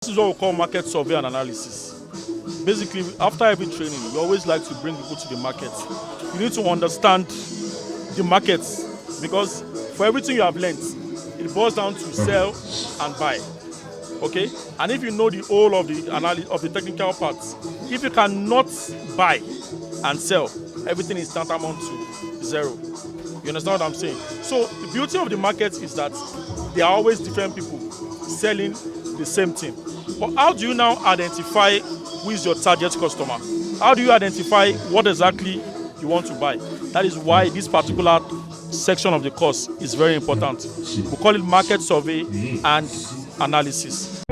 This is what we call market survey and analysis. Basically, after every training, we always like to bring people to the market. You need to understand the markets because for everything you have learned, it boils down to sell and buy. Okay? And if you know the whole of the of the technical parts, if you cannot buy and sell, everything is tantamount to zero. You understand what I'm saying? So the beauty of the market is that there are always different people selling the same thing. But how do you now identify who is your target customer? How do you identify what exactly you want to buy? That is why this particular section of the course is very important. We call it market survey and analysis.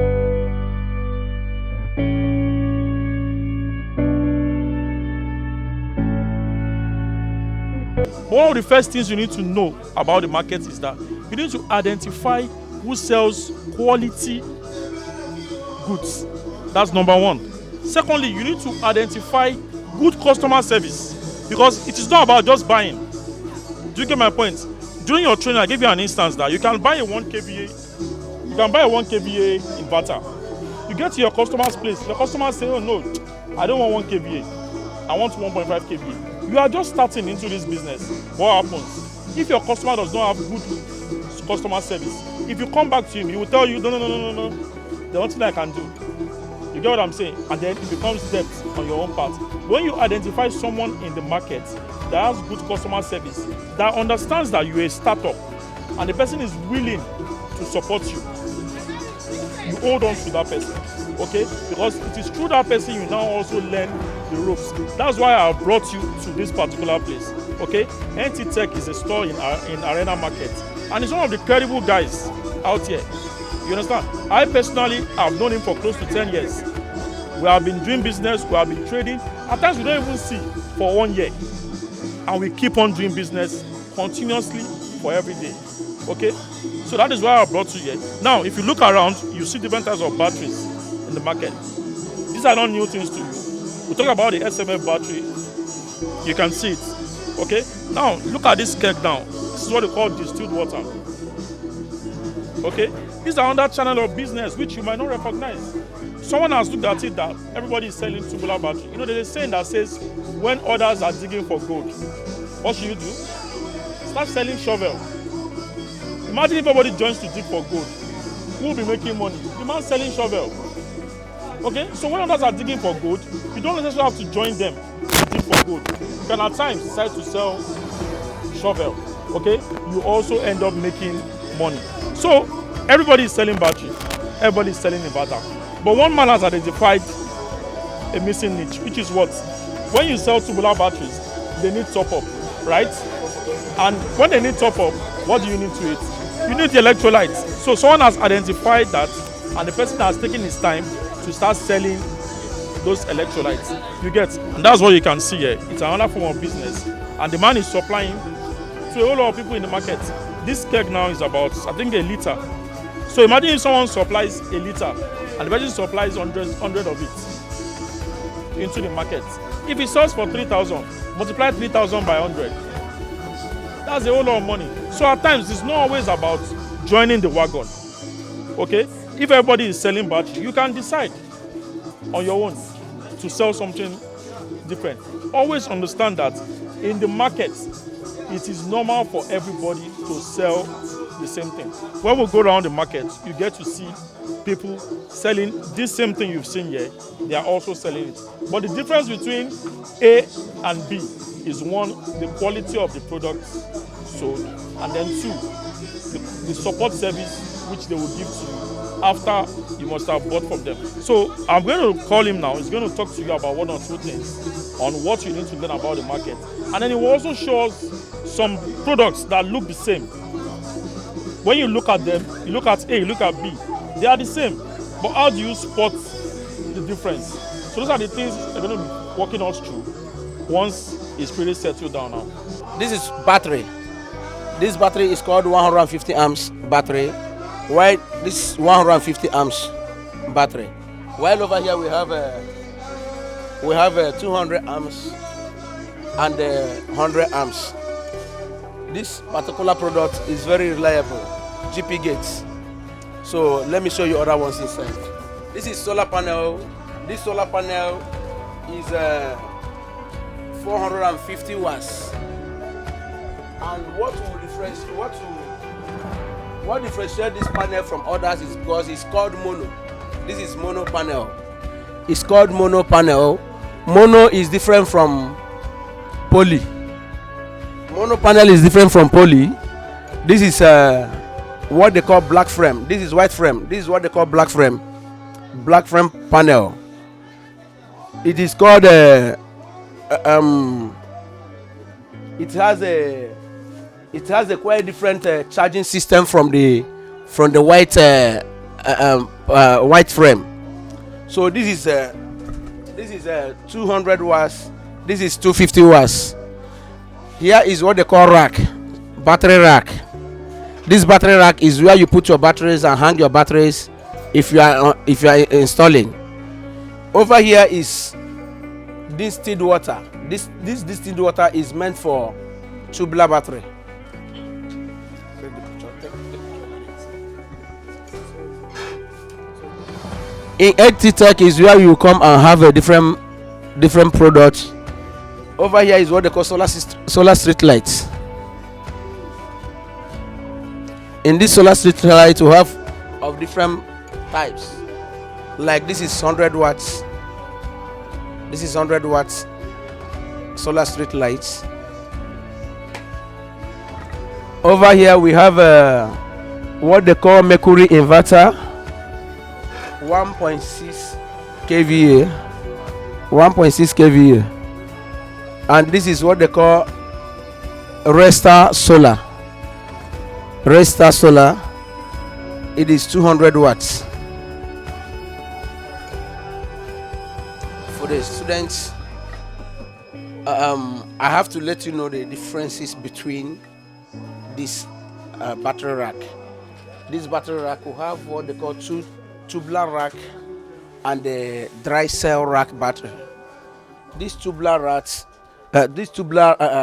One of the first things you need to know about the market is that you need to identify who sells quality goods. That's number one. Secondly, you need to identify good customer service because it is not about just buying. Do you get my point? During your training, I gave you an instance that you can buy a 1 kVA, you can buy a 1 kVA inverter. You get to your customer's place, the customer say, oh no, I don't want 1 kVA, I want 1.5 kVA. You are just starting into this business. What happens? If your customer does not have good customer service, if you come back to him, he will tell you, no. There's nothing I can do. You get what I'm saying? And then it becomes debt on your own part. When you identify someone in the market that has good customer service, that understands that you're a startup, and the person is willing to support you, you hold on to that person, okay? Because it is through that person you now also learn the ropes. That's why I brought you to this particular place, okay? NT Tech is a store in Arena Market, and it's one of the credible guys out here. You understand? I personally have known him for close to 10 years. We have been doing business, we have been trading. At times we don't even see for 1 year. And we keep on doing business continuously for every day. Okay? So that is why I brought you here. Now, if you look around, you see different types of batteries in the market. These are not new things to you. We talk about the SMF battery. You can see it. Okay? Now, look at this keg now. This is what they call distilled water. Okay? These are another channel of business which you might not recognize. Someone has looked at it that everybody is selling tubular battery. You know, there's a saying that says, when others are digging for gold, what should you do? Start selling shovel. Imagine if everybody joins to dig for gold. Who will be making money? The man selling shovel. Okay? So when others are digging for gold, you don't necessarily have to join them to dig for gold. You can at times decide to sell shovel. Okay? You also end up making money. So everybody is selling battery. Everybody is selling inverter. But one man has identified a missing niche, which is what? When you sell tubular batteries, they need top up, right? And when they need top up, what do you need to it? You need the electrolytes. So someone has identified that, and the person has taken his time to start selling those electrolytes. You get? And that's what you can see here. It's another form of business. And the man is supplying to a whole lot of people in the market. This keg now is about, I think, a liter. So imagine if someone supplies a liter and the person supplies 100 of it into the market. If it sells for 3,000, multiply 3,000 by 100. That's a whole lot of money. So at times, it's not always about joining the wagon. Okay? If everybody is selling battery, you can decide on your own to sell something different. Always understand that in the market, it is normal for everybody to sell the same thing. When we go around the market, you get to see people selling this same thing you've seen here. They are also selling it. But the difference between A and B is one, the quality of the product sold, and then two, the support service which they will give to you after you must have bought from them. So I'm going to call him now. He's going to talk to you about one or two things on what you need to learn about the market. And then he will also show us some products that look the same. When you look at them, you look at A, you look at B, they are the same. But how do you spot the difference? So those are the things they're going to be walking us through once it's pretty settled down now. This is battery. This battery is called 150 amps battery, while this 150 amps battery. While over here we have 200 amps and 100 amps. This particular product is very reliable, GP gates. So let me show you other ones inside. This is solar panel. This solar panel is 450 watts. And what differentiates this panel from others is because it's called mono. This is mono panel. It's called mono panel. Mono is different from poly. Mono panel is different from poly. This is what they call black frame. This is white frame. This is what they call black frame. Black frame panel. It is called it has a quite different charging system from the white white frame. So this is 200 watts. This is 250 watts. Here is what they call rack, battery rack. This battery rack is where you put your batteries and hang your batteries if you are installing. Over here is distilled water. This distilled water is meant for tubular battery. In Tech is where you come and have a different product. Over here is what they call solar street lights. In this solar street light, we have of different types. Like this is 100 watts. This is 100 watts solar street lights. Over here we have what they call mercury inverter, 1.6 kVA, 1.6 kVA, and this is what they call Resta Solar. Resta Solar, it is 200 watts. For the students, I have to let you know the differences between this battery rack. This battery rack will have what they call tubular rack and the dry cell rack battery. This tubular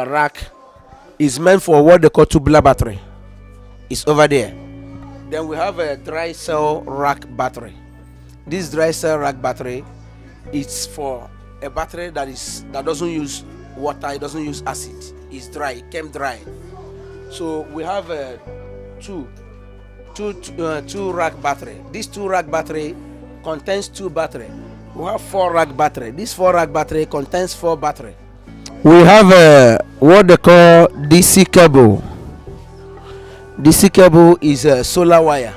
rack is meant for what they call tubular battery. It's over there. Then we have a dry cell rack battery. This dry cell rack battery is for a battery that doesn't use water, it doesn't use acid. It's dry, it came dry. So we have two rack battery. This 2 rack battery contains 2 battery. We have 4 rack battery. This 4 rack battery contains 4 battery. We have what they call DC cable. DC cable is a solar wire.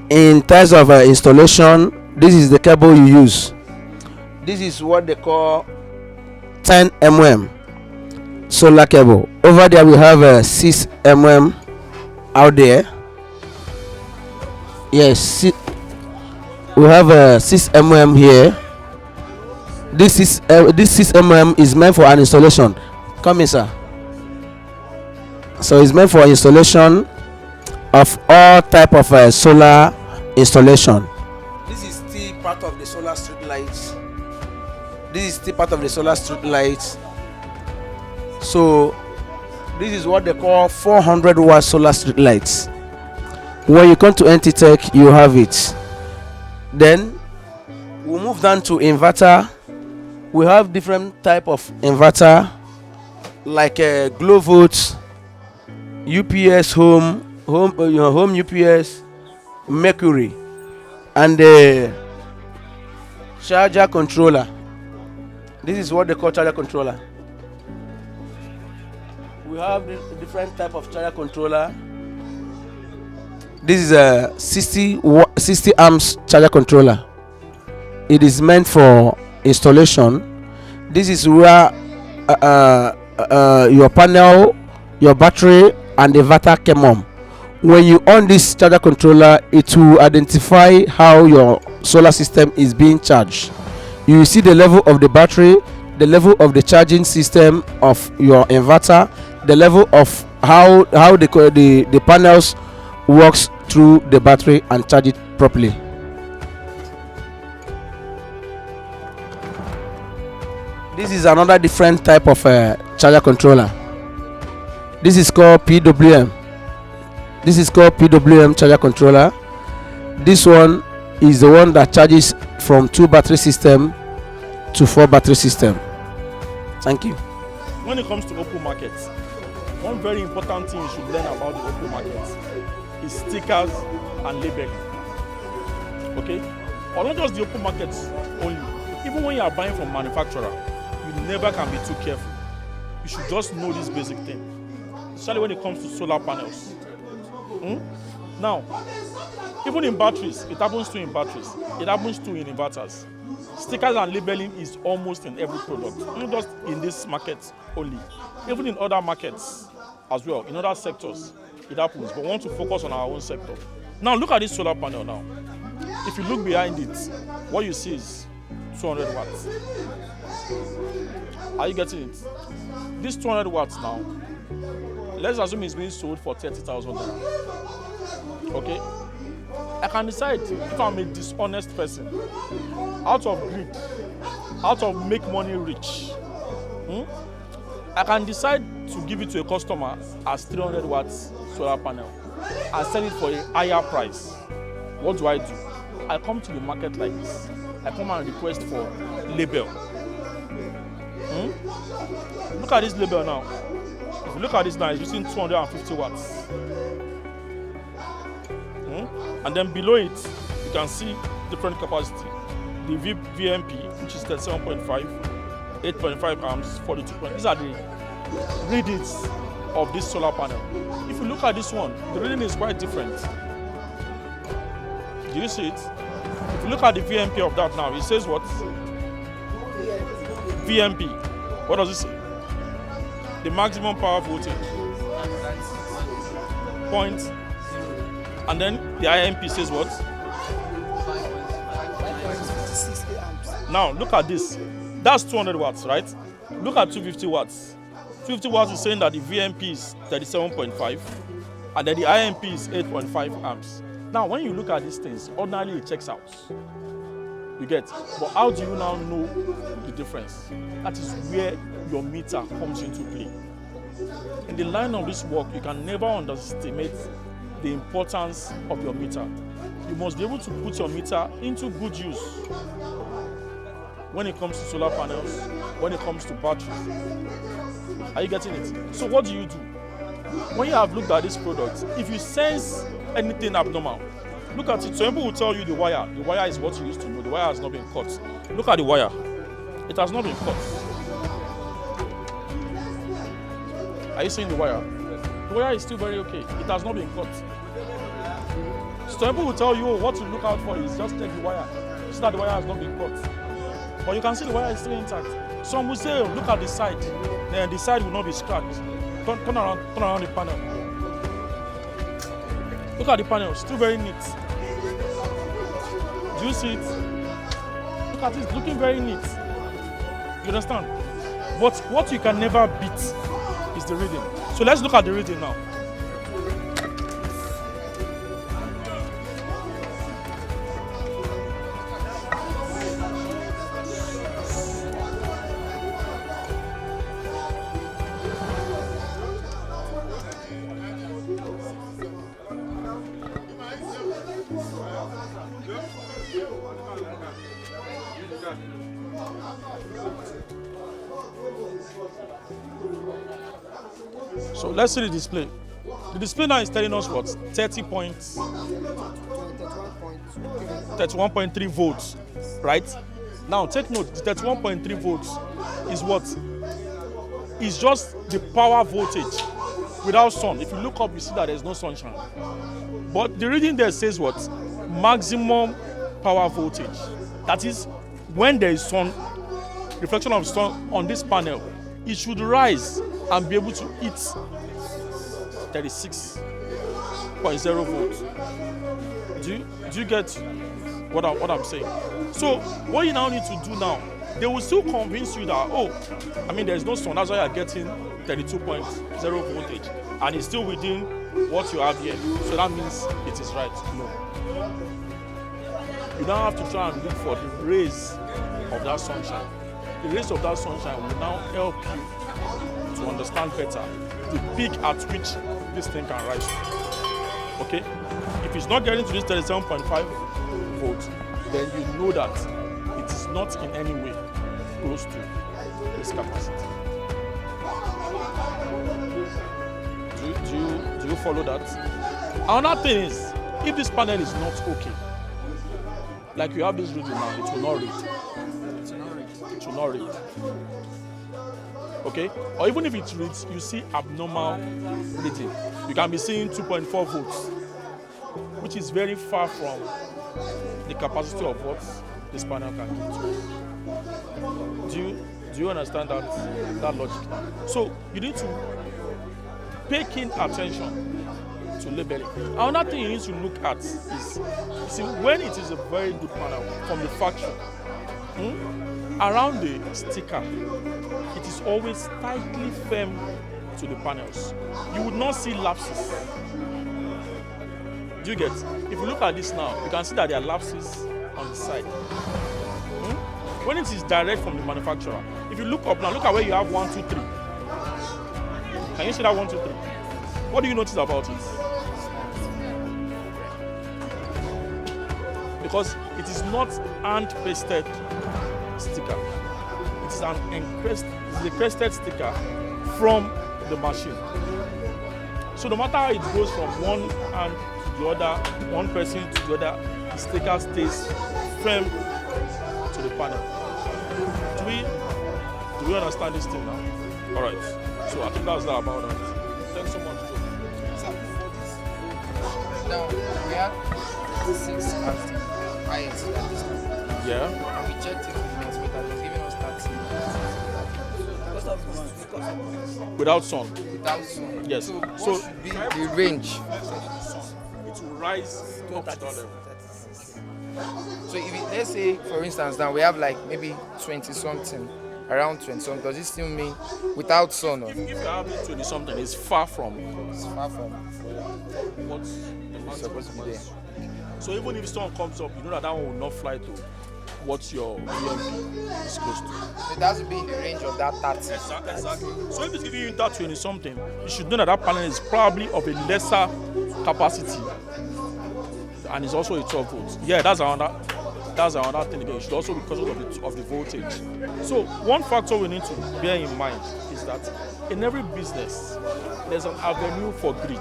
In terms of installation, this is the cable you use. This is what they call 10 mm solar cable. Over there we have 6 mm out there. Yes, we have 6 mm here. This 6 mm is meant for an installation. Come in, sir. So it's meant for installation of all type of solar installation. This is still part of the solar street lights. So this is what they call 400 watt solar street lights. When you come to Tech, you have it. Then we'll move down to inverter. We have different type of inverter, like glow volts, UPS home UPS, mercury, and the charger controller. This is what they call charger controller. We have different type of charger controller. This is a 60 amps charger controller. It is meant for installation. This is where your panel, your battery, and the inverter came on. When you on this charger controller, it will identify how your solar system is being charged. You will see the level of the battery, the level of the charging system of your inverter, the level of how the panels works through the battery and charge it properly. This is another different type of charger controller. This is called PWM. This is called PWM charger controller. This one is the one that charges from 2 battery system to 4 battery system. Thank you. When it comes to open markets, one very important thing you should learn about the open markets is stickers and labeling. Okay? Or not just the open markets only. Even when you are buying from manufacturer, you never can be too careful. You should just know this basic thing, especially when it comes to solar panels. Now, even in batteries, it happens too in batteries. It happens too in inverters. Stickers and labeling is almost in every product, not just in this market only. Even in other markets as well, in other sectors, it happens. But we want to focus on our own sector. Now, look at this solar panel now. If you look behind it, what you see is 200 watts. Are you getting it? This 200 watts now, let's assume it's being sold for 30,000 naira. Okay? I can decide if I'm a dishonest person, out of greed, out of make money rich. I can decide to give it to a customer as 300 watts solar panel and sell it for a higher price. What do? I come to the market like this. I come and request for label. Look at this label now. If you look at this now, it's using 250 watts. And then below it, you can see different capacity. The VMP, which is 37.5, 8.5 amps, 42. These are the readings of this solar panel. If you look at this one, the reading is quite different. Do you see it? If you look at the VMP of that now, it says what? VMP. What does it say? The maximum power voltage. Point. And then the IMP says what? Now look at this. That's 200 watts, right? Look at 250 watts. 250 watts is saying that the VMP is 37.5 and then the IMP is 8.5 amps. Now when you look at these things, ordinarily it checks out. You get? But how do you now know the difference? That is where your meter comes into play. In the line of this work, you can never underestimate the importance of your meter. You must be able to put your meter into good use when it comes to solar panels, when it comes to batteries. Are you getting it? So what do you do? When you have looked at this product, if you sense anything abnormal, look at it. Some people will tell you the wire. The wire is what you used to know. The wire has not been cut. Look at the wire. It has not been cut. Are you seeing the wire? The wire is still very okay. It has not been cut. Some people will tell you, what to look out for is just take the wire. See that the wire has not been cut. But you can see the wire is still intact. Some will say, look at the side. Then the side will not be scratched. Turn around the panel. Look at the panel, still very neat. Do you see it? Look at it, looking very neat. You understand? But what you can never beat is the reading. So let's look at the reading now. So let's see the display. The display now is telling us what? 31.3 volts, right? Now take note, the 31.3 volts is what? It's just the power voltage without sun. If you look up, you see that there's no sunshine. But the reading there says what? Maximum power voltage. That is, when there is sun, reflection of sun on this panel, it should rise and be able to hit 36.0 volts. Do you get what I'm saying? So what you now need to do now, they will still convince you that, there's no sun, that's why you're getting 32.0 voltage, and it's still within what you have here. So that means it is right. No. You don't have to try and look for the rays of that sunshine. The rays of that sunshine will now help you to understand better the peak at which this thing can rise. Okay? If it's not getting to this 37.5 volts, then you know that it is not in any way close to this capacity. Do you follow that? Another thing is, if this panel is not okay, like you have this reading now, it will not read. It will not read. Okay? Or even if it reads, you see abnormal reading. You can be seeing 2.4 volts, which is very far from the capacity of what this panel can give. Do you understand that logic? So you need to pay keen attention to labeling. Another thing you need to look at is, you see, when it is a very good panel from the factory, around the sticker, it is always tightly firm to the panels. You would not see lapses. Do you get? If you look at this now, you can see that there are lapses on the side. When it is direct from the manufacturer, if you look up now, look at where you have 1, 2, 3. Can you see that 1, 2, 3? What do you notice about it? Because it is not hand-pasted sticker. It is a crested sticker from the machine. So no matter how it goes from one hand to the other, one person to the other, the sticker stays firm to the panel. Do we understand this thing now? All right. So I think that's that about that. Thanks so much, Joe. Now we have 6 as the highest at this time. Yeah. And we checked it with next week and it's giving us 30. Without sun. Without sun. Yes. So what So should be the range? it will rise up to that level. So if it, let's say for instance now we have like maybe 20 something, around 20 something, does it still mean without sun? Or If you have 20 something, it's far from it's far from what's the maximum supposed to be there. So even if sun comes up, you know that one will not fly to what your EMP is close to. So it has to be in the range of that 30. Exactly. So if it's giving you that 20 something, you should know that that panel is probably of a lesser capacity, and it's also a 12 volts. Yeah, that's another thing again. It should also be because of the voltage. So one factor we need to bear in mind is that in every business, there's an avenue for greed.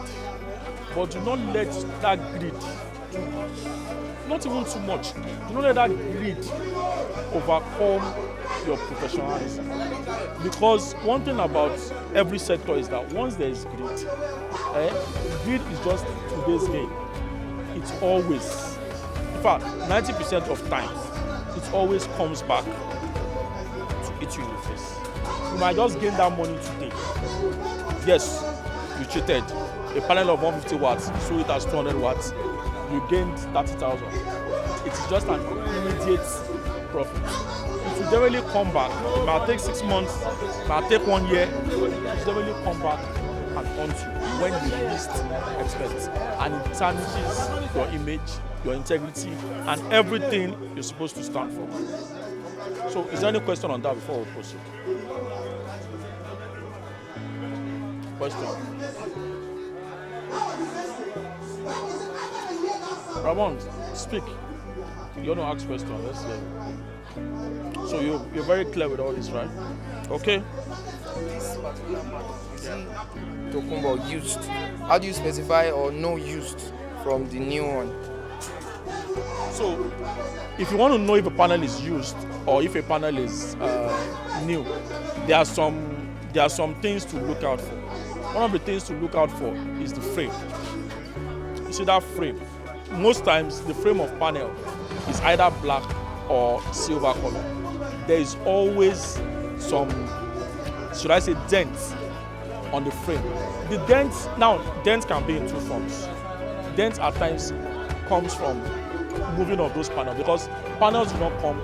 But do not let that greed, not even too much, do not let that greed overcome your professionalism. Because one thing about every sector is that once there is greed, greed is just today's game. It's always, in fact, 90% of times, it always comes back to hit you in the face. You might just gain that money today. Yes, you cheated. A panel of 150 watts, you sold it as 200 watts, you gained 30,000. It's just an immediate profit. It will definitely come back. It might take 6 months, it might take 1 year. It will definitely come back and haunt you when you least expect. And it tarnishes your image, your integrity, and everything you're supposed to stand for. So, is there any question on that before we proceed? Question? Ramon, speak. You want to ask question? Let's hear. So you're very clear with all this, right? Okay. This particular model, you see talking about used. How do you specify or know used from the new one? So if you want to know if a panel is used or if a panel is new, there are some things to look out for. One of the things to look out for is the frame. You see that frame? Most times the frame of panel is either black or silver color. There is always some, should I say, dents on the frame. The dents can be in two forms. Dents at times comes from moving of those panels, because panels do not come,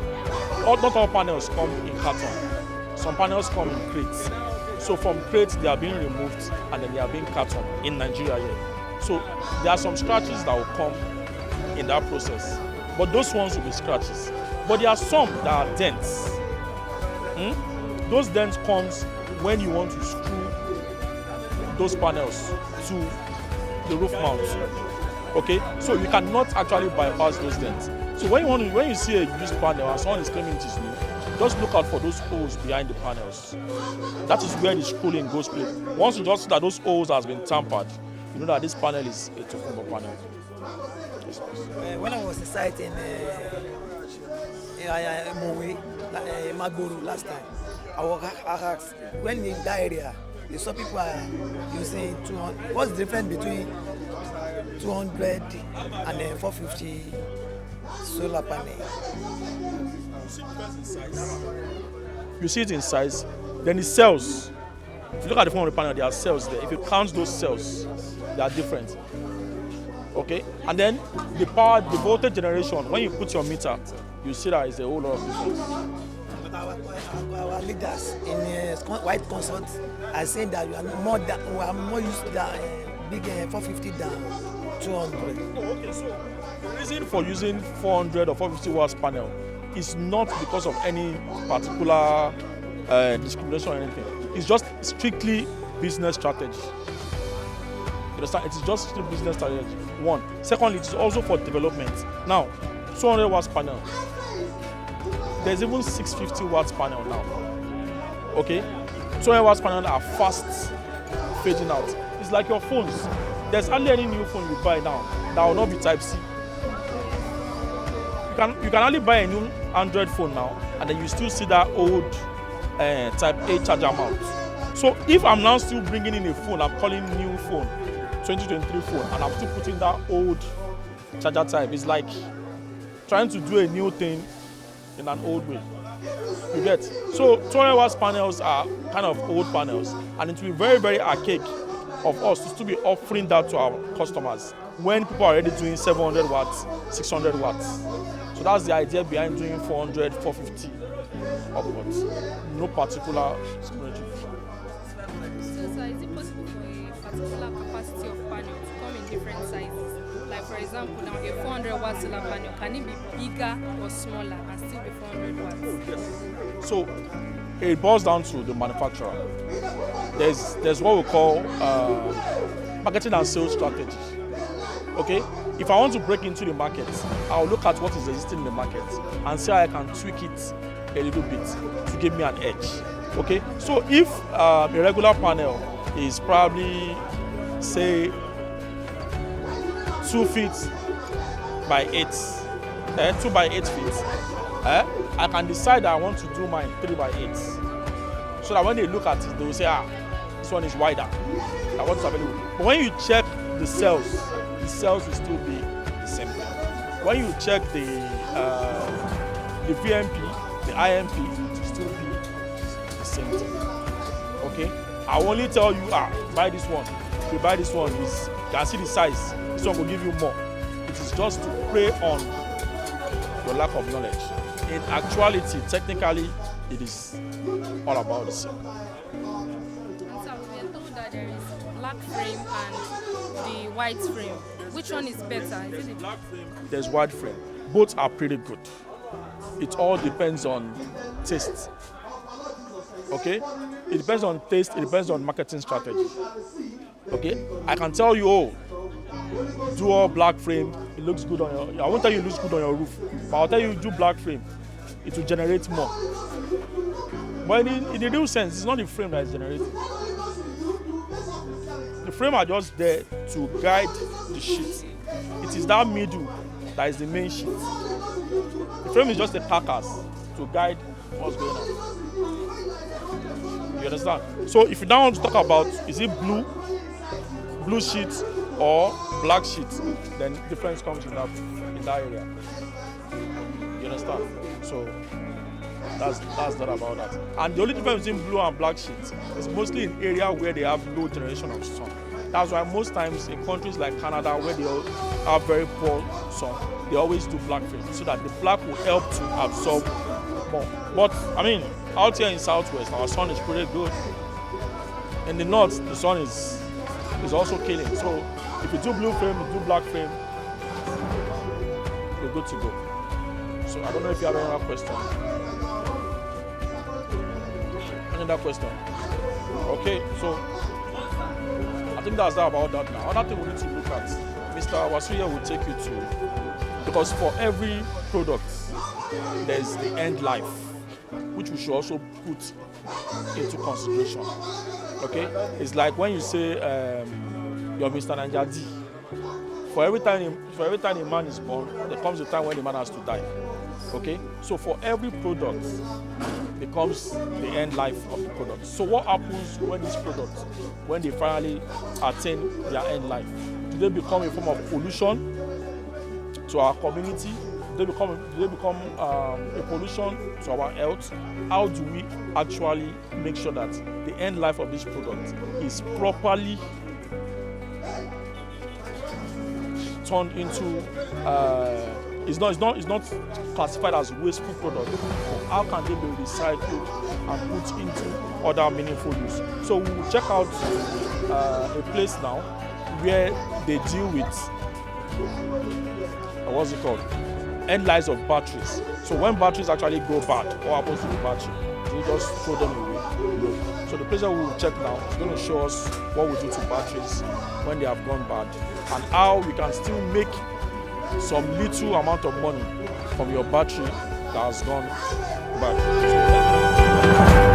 not all panels come in carton. Some panels come in crates. So from crates they are being removed and then they are being carton in Nigeria here. So there are some scratches that will come in that process, but those ones will be scratches. But there are some that are dents. Those dents comes when you want to screw those panels to the roof mount. Okay, so you cannot actually bypass those dents. So when you see a used panel and someone is claiming it is new, just look out for those holes behind the panels. That is where the scrolling goes play. Once you just see that those holes has been tampered, you know that this panel is a Tokumbo panel. Yes, When I was inside in Mowe, Magoro last time, I asked, when in that area, you saw people are using 200. What's the difference between 200 and 450 solar panel? You see it in size, then the cells. If you look at the front of the panel, there are cells there. If you count those cells, they are different. Okay, and then the voltage generation. When you put your meter, you see that is a whole lot of difference. But our leaders in white consult are saying that we are more used to the big 450 than 200. Oh, okay, so the reason for using 400 or 450 watts panel is not because of any particular discrimination or anything. It's just strictly business strategy. You understand? It is just strictly business strategy. One. Secondly, it is also for development. Now, 200 watts panel. There's even 650 watts panel now. Okay? 200 watts panel are fast fading out. It's like your phones. There's hardly any new phone you buy now that will not be Type C. You can only buy a new Android phone now, and then you still see that old Type A charger mount. So if I'm now still bringing in a phone, I'm calling new phone, 2023 phone, and I'm still putting that old charger type, it's like trying to do a new thing in an old way. You get? So 200 watts panels are kind of old panels, and it will be very, very archaic of us to still be offering that to our customers when people are already doing 700 watts, 600 watts. So that's the idea behind doing 400, 450 upwards. No particular discriminatory. So is it possible for a particular capacity of panel to come in different sizes? Like for example, now a 400 watt solar panel, can it be bigger or smaller and still be 400 watts? Yes. So it boils down to the manufacturer. There's what we call marketing and sales strategy. Okay, if I want to break into the market, I'll look at what is existing in the market and see how I can tweak it a little bit to give me an edge. Okay, so if a regular panel is probably say 2 feet by 8, 2 by 8 feet, I can decide that I want to do mine 3 by 8, so that when they look at it, they will say, this one is wider. That one is available. But when you check the cells will still be the same thing. When you check the VMP, the IMP, it will still be the same thing. Okay? I will only tell you, buy this one. If you buy this one, you can see the size. This one will give you more. It is just to prey on your lack of knowledge. In actuality, technically, it is all about the same. And so we are told that there is black frame and the white frame. Which one is better? Is it the Black frame, there's white frame. Both are pretty good. It all depends on taste. Okay? It depends on taste, it depends on marketing strategy. Okay? I can tell you, do all black frame, it looks good on your, I won't tell you it looks good on your roof, but I'll tell you do black frame, it will generate more. But in the real sense, it's not the frame that is generating. The frame are just there to guide the sheet. It is that middle that is the main sheet. The frame is just a carcass to guide what's going on. You understand? So if you now want to talk about, is it blue sheet or black sheet, then difference comes in that area. You understand? So that's that about that. And the only difference between blue and black sheets is mostly in area where they have low generation of sun. That's why most times in countries like Canada, where they have very poor sun, they always do black frame so that the black will help to absorb more. But I mean, out here in Southwest, our sun is pretty good. In the north, the sun is also killing. So if you do blue frame, you do black frame, you're good to go. So I don't know if you have another question. Another question? Okay, so I think that's that about that now. Another thing we need to look at, Mr. Wasuya will take you to Because for every product, there's the end life, which we should also put into consideration. Okay, it's like when you say you're Mr. Nanjadi. For every time a man is born, there comes a time when the man has to die. Okay, so for every product becomes the end life of the product. So what happens when these products, when they finally attain their end life? Do they become a form of pollution to our community? Do they become a pollution to our health? How do we actually make sure that the end life of this product is properly turned into it's not classified as wasteful product? How can they be recycled and put into other meaningful use? So we will check out a place now where they deal with what's it called? End lives of batteries. So when batteries actually go bad, what happens to the battery? Do we just throw them away? No. So the place that we will check now is going to show us what we do to batteries when they have gone bad and how we can still make some little amount of money from your battery that has gone bad.